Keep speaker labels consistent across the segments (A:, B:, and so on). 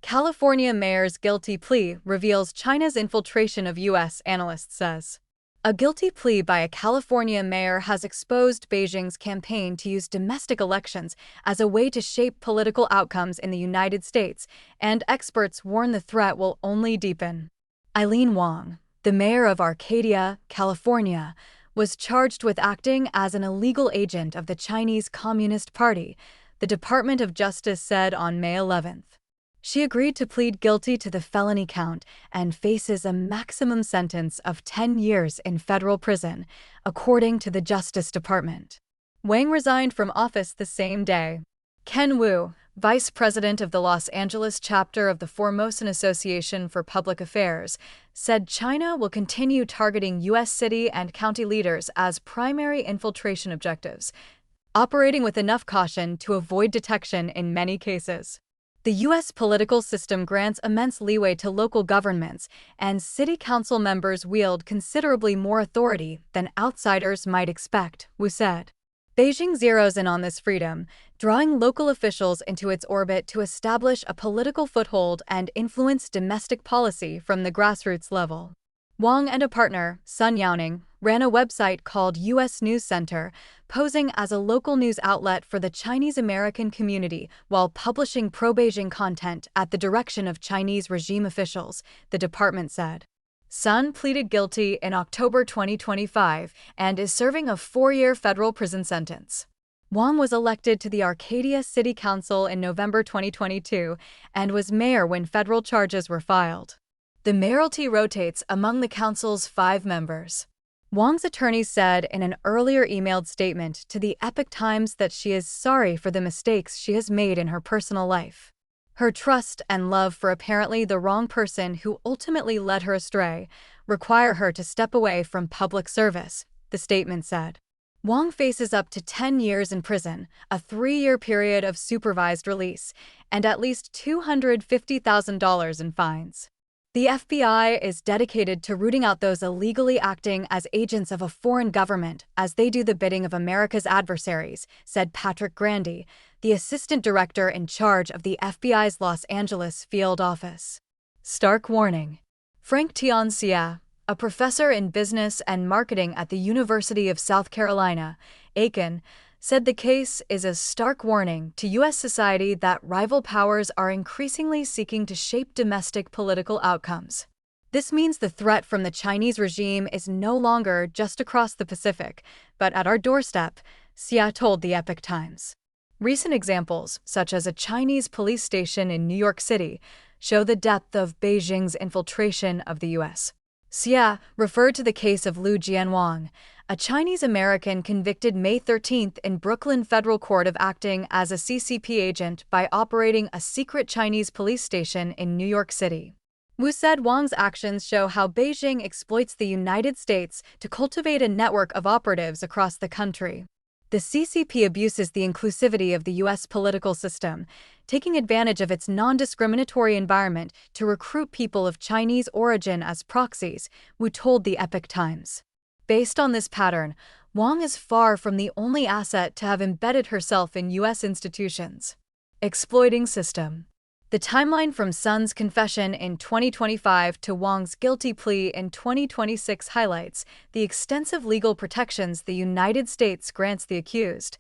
A: California mayor's guilty plea reveals China's infiltration of U.S., Analysts says. A guilty plea by a California mayor has exposed Beijing's campaign to use domestic elections as a way to shape political outcomes in the United States, and experts warn the threat will only deepen. Eileen Wang, the mayor of Arcadia, California, was charged with acting as an illegal agent of the Chinese Communist Party, the Department of Justice said on May 11th. She agreed to plead guilty to the felony count and faces a maximum sentence of 10 years in federal prison, according to the Justice Department. Wang resigned from office the same day. Ken Wu, vice president of the Los Angeles chapter of the Formosan Association for Public Affairs, said China will continue targeting U.S. city and county leaders as primary infiltration objectives, operating with enough caution to avoid detection in many cases. The U.S. political system grants immense leeway to local governments, and city council members wield considerably more authority than outsiders might expect, Wu said. Beijing zeroes in on this freedom, drawing local officials into its orbit to establish a political foothold and influence domestic policy from the grassroots level. Wang and a partner, Sun Yaoning, ran a website called U.S. News Center, posing as a local news outlet for the Chinese-American community while publishing pro-Beijing content at the direction of Chinese regime officials, the department said. Sun pleaded guilty in October 2025 and is serving a 4-year federal prison sentence. Wang was elected to the Arcadia City Council in November 2022 and was mayor when federal charges were filed. The mayoralty rotates among the council's 5 members. Wang's attorney said in an earlier emailed statement to the Epoch Times that she is sorry for the mistakes she has made in her personal life. Her trust and love for apparently the wrong person who ultimately led her astray require her to step away from public service, the statement said. Wang faces up to 10 years in prison, a 3-year period of supervised release, and at least $250,000 in fines. The FBI is dedicated to rooting out those illegally acting as agents of a foreign government as they do the bidding of America's adversaries, said Patrick Grandy, the assistant director in charge of the FBI's Los Angeles field office. Stark warning. Frank Tian-Xia, a professor in business and marketing at the University of South Carolina, Aiken, said the case is a stark warning to U.S. society that rival powers are increasingly seeking to shape domestic political outcomes. This means the threat from the Chinese regime is no longer just across the Pacific, but at our doorstep, Xia told the Epoch Times. Recent examples, such as a Chinese police station in New York City, show the depth of Beijing's infiltration of the U.S. Xia referred to the case of Liu Jianwang, a Chinese-American convicted May 13th in Brooklyn federal court of acting as a CCP agent by operating a secret Chinese police station in New York City. Wu said Wang's actions show how Beijing exploits the United States to cultivate a network of operatives across the country. The CCP abuses the inclusivity of the U.S. political system, taking advantage of its non-discriminatory environment to recruit people of Chinese origin as proxies, Wu told the Epoch Times. Based on this pattern, Wang is far from the only asset to have embedded herself in U.S. institutions. Exploiting system. The timeline from Sun's confession in 2025 to Wang's guilty plea in 2026 highlights the extensive legal protections the United States grants the accused,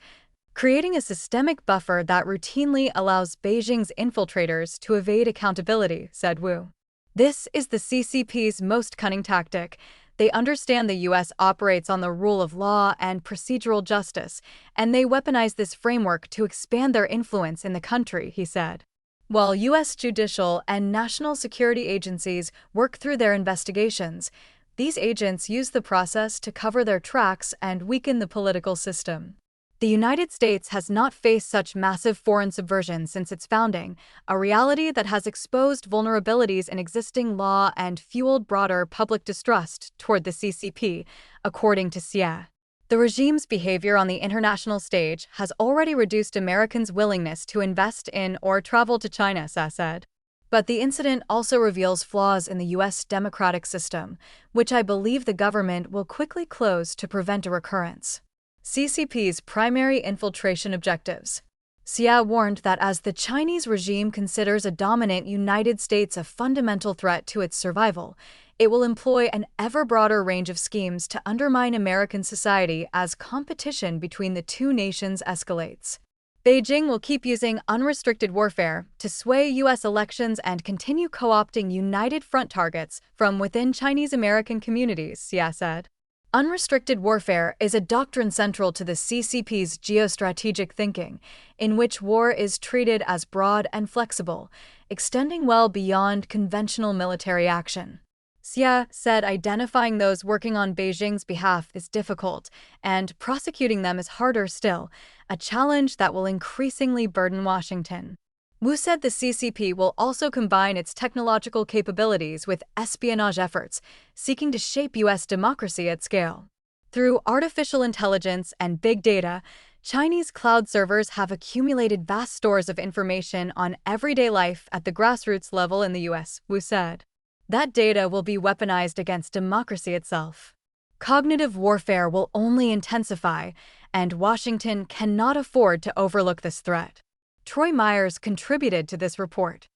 A: creating a systemic buffer that routinely allows Beijing's infiltrators to evade accountability, said Wu. This is the CCP's most cunning tactic. They understand the U.S. operates on the rule of law and procedural justice, and they weaponize this framework to expand their influence in the country, he said. While U.S. judicial and national security agencies work through their investigations, these agents use the process to cover their tracks and weaken the political system. The United States has not faced such massive foreign subversion since its founding, a reality that has exposed vulnerabilities in existing law and fueled broader public distrust toward the CCP, according to Xia. The regime's behavior on the international stage has already reduced Americans' willingness to invest in or travel to China, Xia said. But the incident also reveals flaws in the U.S. democratic system, which I believe the government will quickly close to prevent a recurrence. CCP's primary infiltration objectives. Xia warned that as the Chinese regime considers a dominant United States a fundamental threat to its survival, it will employ an ever broader range of schemes to undermine American society as competition between the two nations escalates. Beijing will keep using unrestricted warfare to sway U.S. elections and continue co-opting United Front targets from within Chinese-American communities, Xia said. Unrestricted warfare is a doctrine central to the CCP's geostrategic thinking, in which war is treated as broad and flexible, extending well beyond conventional military action. Xia said identifying those working on Beijing's behalf is difficult, and prosecuting them is harder still, a challenge that will increasingly burden Washington. Wu said the CCP will also combine its technological capabilities with espionage efforts, seeking to shape U.S. democracy at scale. Through artificial intelligence and big data, Chinese cloud servers have accumulated vast stores of information on everyday life at the grassroots level in the U.S., Wu said. That data will be weaponized against democracy itself. Cognitive warfare will only intensify, and Washington cannot afford to overlook this threat. Troy Myers contributed to this report.